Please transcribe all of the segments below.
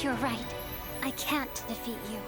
You're right. I can't defeat you.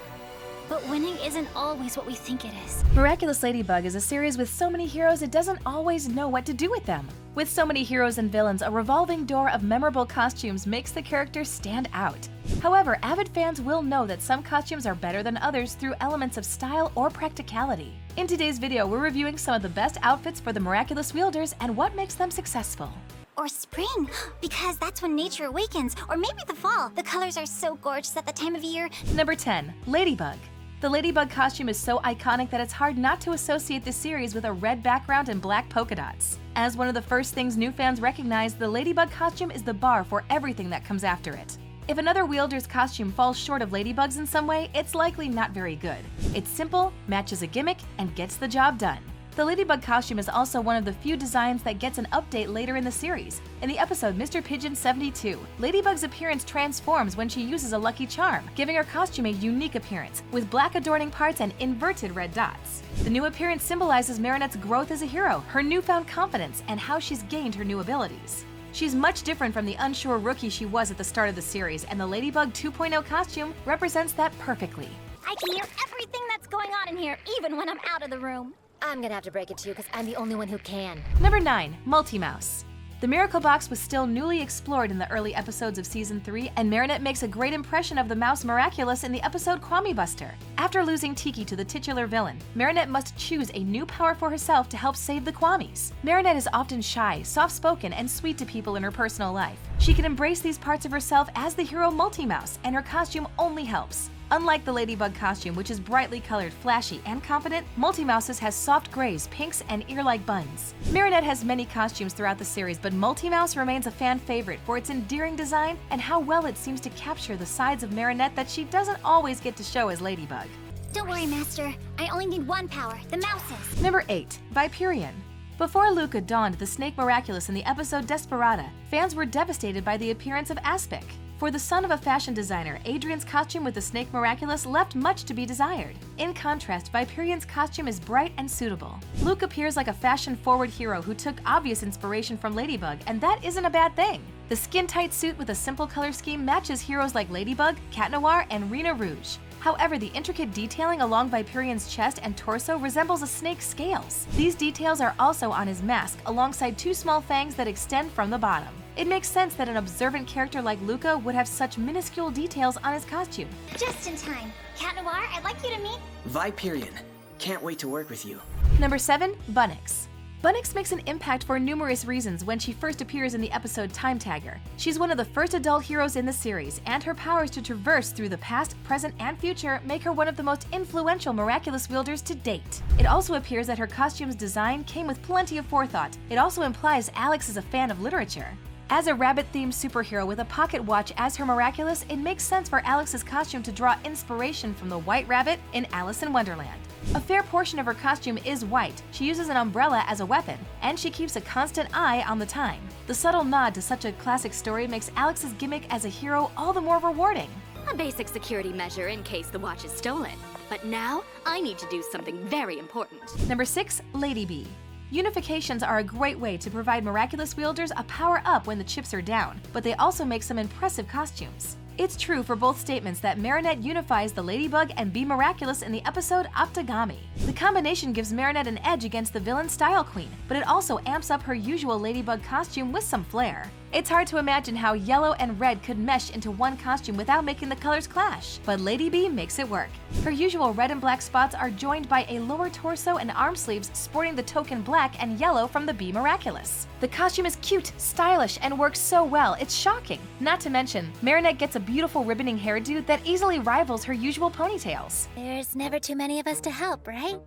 But winning isn't always what we think it is. Miraculous Ladybug is a series with so many heroes it doesn't always know what to do with them. With so many heroes and villains, a revolving door of memorable costumes makes the characters stand out. However, avid fans will know that some costumes are better than others through elements of style or practicality. In today's video, we're reviewing some of the best outfits for the Miraculous Wielders and what makes them successful. Or spring, because that's when nature awakens, or maybe the fall. The colors are so gorgeous at the time of year. Number 10. Ladybug. The Ladybug costume is so iconic that it's hard not to associate this series with a red background and black polka dots. As one of the first things new fans recognize, the Ladybug costume is the bar for everything that comes after it. If another wielder's costume falls short of Ladybug's in some way, it's likely not very good. It's simple, matches a gimmick, and gets the job done. The Ladybug costume is also one of the few designs that gets an update later in the series. In the episode Mr. Pigeon 72, Ladybug's appearance transforms when she uses a lucky charm, giving her costume a unique appearance, with black adorning parts and inverted red dots. The new appearance symbolizes Marinette's growth as a hero, her newfound confidence, and how she's gained her new abilities. She's much different from the unsure rookie she was at the start of the series, and the Ladybug 2.0 costume represents that perfectly. I can hear everything that's going on in here, even when I'm out of the room. I'm gonna have to break it to you because I'm the only one who can. Number 9. Multi-Mouse. The Miracle Box was still newly explored in the early episodes of Season 3, and Marinette makes a great impression of the mouse Miraculous in the episode Kwame Buster. After losing Tiki to the titular villain, Marinette must choose a new power for herself to help save the Kwames. Marinette is often shy, soft-spoken, and sweet to people in her personal life. She can embrace these parts of herself as the hero Multi-Mouse, and her costume only helps. Unlike the Ladybug costume, which is brightly colored, flashy, and confident, Multi-Mouse's has soft grays, pinks, and ear-like buns. Marinette has many costumes throughout the series, but Multi-Mouse remains a fan favorite for its endearing design and how well it seems to capture the sides of Marinette that she doesn't always get to show as Ladybug. Don't worry, Master. I only need one power, the mouse's. Number 8. Viperian. Before Luca donned the Snake Miraculous in the episode Desperata, fans were devastated by the appearance of Aspic. For the son of a fashion designer, Adrian's costume with the Snake Miraculous left much to be desired. In contrast, Viperian's costume is bright and suitable. Luke appears like a fashion-forward hero who took obvious inspiration from Ladybug, and that isn't a bad thing. The skin-tight suit with a simple color scheme matches heroes like Ladybug, Cat Noir, and Rena Rouge. However, the intricate detailing along Viperian's chest and torso resembles a snake's scales. These details are also on his mask, alongside two small fangs that extend from the bottom. It makes sense that an observant character like Luca would have such minuscule details on his costume. Just in time. Cat Noir, I'd like you to meet... Viperian. Can't wait to work with you. Number 7. Bunnix. Bunnix makes an impact for numerous reasons when she first appears in the episode Time Tagger. She's one of the first adult heroes in the series, and her powers to traverse through the past, present, and future make her one of the most influential Miraculous Wielders to date. It also appears that her costume's design came with plenty of forethought. It also implies Alex is a fan of literature. As a rabbit-themed superhero with a pocket watch as her Miraculous, it makes sense for Alex's costume to draw inspiration from the White Rabbit in Alice in Wonderland. A fair portion of her costume is white, she uses an umbrella as a weapon, and she keeps a constant eye on the time. The subtle nod to such a classic story makes Alex's gimmick as a hero all the more rewarding. A basic security measure in case the watch is stolen. But now, I need to do something very important. Number 6. Lady Bee. Unifications are a great way to provide Miraculous Wielders a power-up when the chips are down, but they also make some impressive costumes. It's true for both statements that Marinette unifies the Ladybug and Bee Miraculous in the episode Optogami. The combination gives Marinette an edge against the villain Style Queen, but it also amps up her usual Ladybug costume with some flair. It's hard to imagine how yellow and red could mesh into one costume without making the colors clash, but Lady Bee makes it work. Her usual red and black spots are joined by a lower torso and arm sleeves sporting the token black and yellow from the Bee Miraculous. The costume is cute, stylish, and works so well, it's shocking. Not to mention, Marinette gets a beautiful ribboning hairdo that easily rivals her usual ponytails. There's never too many of us to help, right?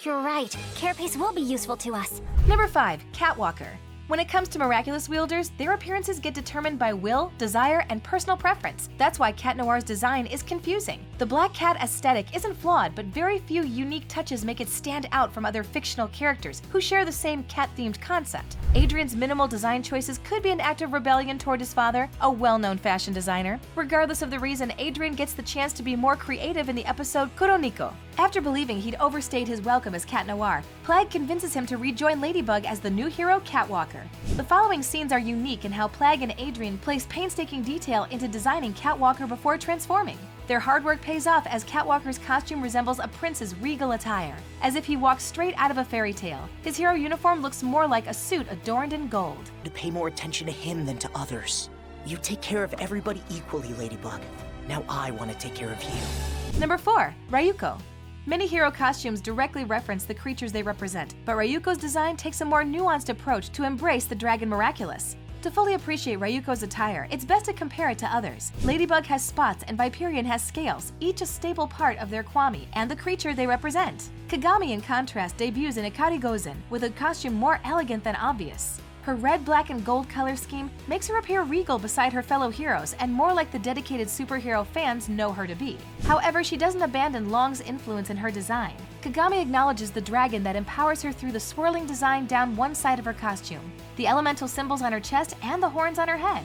You're right. Carapace will be useful to us. Number 5. Catwalker. When it comes to Miraculous Wielders, their appearances get determined by will, desire, and personal preference. That's why Cat Noir's design is confusing. The black cat aesthetic isn't flawed, but very few unique touches make it stand out from other fictional characters who share the same cat-themed concept. Adrian's minimal design choices could be an act of rebellion toward his father, a well-known fashion designer. Regardless of the reason, Adrian gets the chance to be more creative in the episode Kuroniko. After believing he'd overstayed his welcome as Cat Noir, Plague convinces him to rejoin Ladybug as the new hero Catwalker. catwalker. The following scenes are unique in how Plagg and Adrien place painstaking detail into designing Catwalker before transforming. Their hard work pays off as Catwalker's costume resembles a prince's regal attire, as if he walks straight out of a fairy tale. His hero uniform looks more like a suit adorned in gold. To pay more attention to him than to others. You take care of everybody equally, Ladybug. Now I want to take care of you. Number 4. Ryuko. Many hero costumes directly reference the creatures they represent, but Ryuko's design takes a more nuanced approach to embrace the dragon Miraculous. To fully appreciate Ryuko's attire, it's best to compare it to others. Ladybug has spots and Viperion has scales, each a staple part of their kwami and the creature they represent. Kagami, in contrast, debuts in Ikari Gozen with a costume more elegant than obvious. Her red, black, and gold color scheme makes her appear regal beside her fellow heroes and more like the dedicated superhero fans know her to be. However, she doesn't abandon Long's influence in her design. Kagami acknowledges the dragon that empowers her through the swirling design down one side of her costume, the elemental symbols on her chest, and the horns on her head.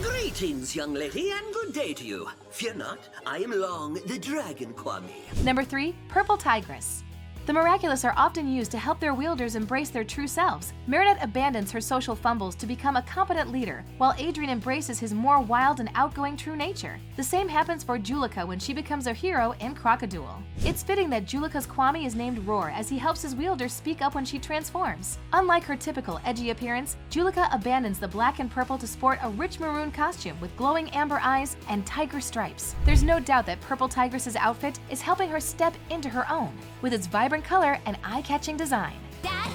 Greetings, young lady, and good day to you. Fear not, I am Long, the dragon kwami. Number 3. Purple Tigress. The Miraculous are often used to help their wielders embrace their true selves. Marinette abandons her social fumbles to become a competent leader, while Adrien embraces his more wild and outgoing true nature. The same happens for Juleka when she becomes a hero in Crocodile. It's fitting that Juleka's kwami is named Roar, as he helps his wielders speak up when she transforms. Unlike her typical edgy appearance, Juleka abandons the black and purple to sport a rich maroon costume with glowing amber eyes and tiger stripes. There's no doubt that Purple Tigress's outfit is helping her step into her own, with its vibrant color and eye-catching design. Dad,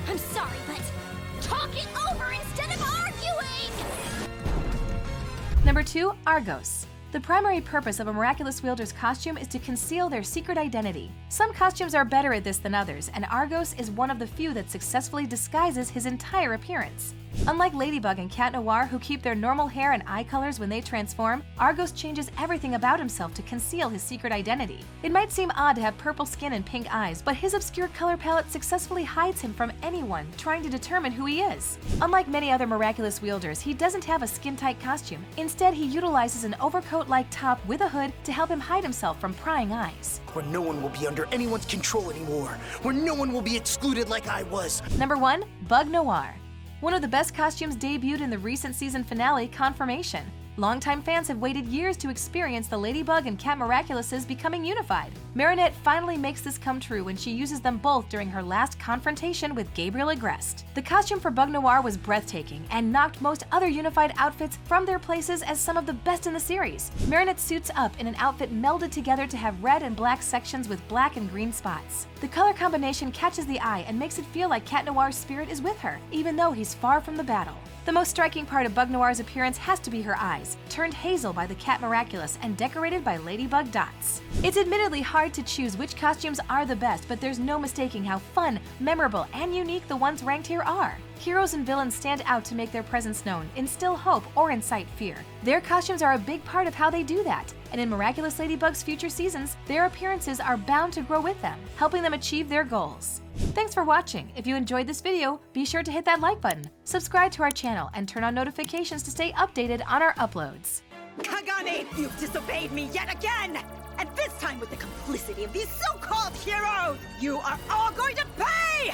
I'm sorry, but talk it over instead of arguing! Number 2. Argos. The primary purpose of a Miraculous wielder's costume is to conceal their secret identity. Some costumes are better at this than others, and Argos is one of the few that successfully disguises his entire appearance. Unlike Ladybug and Cat Noir, who keep their normal hair and eye colors when they transform, Argos changes everything about himself to conceal his secret identity. It might seem odd to have purple skin and pink eyes, but his obscure color palette successfully hides him from anyone trying to determine who he is. Unlike many other Miraculous wielders, he doesn't have a skin-tight costume. Instead, he utilizes an overcoat-like top with a hood to help him hide himself from prying eyes. Where no one will be under anyone's control anymore. Where no one will be excluded like I was. Number 1. Bug Noir. One of the best costumes debuted in the recent season finale, Confirmation. Longtime fans have waited years to experience the Ladybug and Cat Miraculouses becoming unified. Marinette finally makes this come true when she uses them both during her last confrontation with Gabriel Agreste. The costume for Bug Noir was breathtaking and knocked most other unified outfits from their places as some of the best in the series. Marinette suits up in an outfit melded together to have red and black sections with black and green spots. The color combination catches the eye and makes it feel like Cat Noir's spirit is with her, even though he's far from the battle. The most striking part of Bug Noir's appearance has to be her eyes, turned hazel by the Cat Miraculous and decorated by Ladybug dots. It's admittedly hard to choose which costumes are the best, but there's no mistaking how fun, memorable, and unique the ones ranked here are. Heroes and villains stand out to make their presence known, instill hope, or incite fear. Their costumes are a big part of how they do that, and in Miraculous Ladybug's future seasons, their appearances are bound to grow with them, helping them achieve their goals. Thanks for watching. If you enjoyed this video, be sure to hit that like button, subscribe to our channel, and turn on notifications to stay updated on our uploads. Kagami, you've disobeyed me yet again! And this time with the complicity of these so-called heroes! You are all going to pay!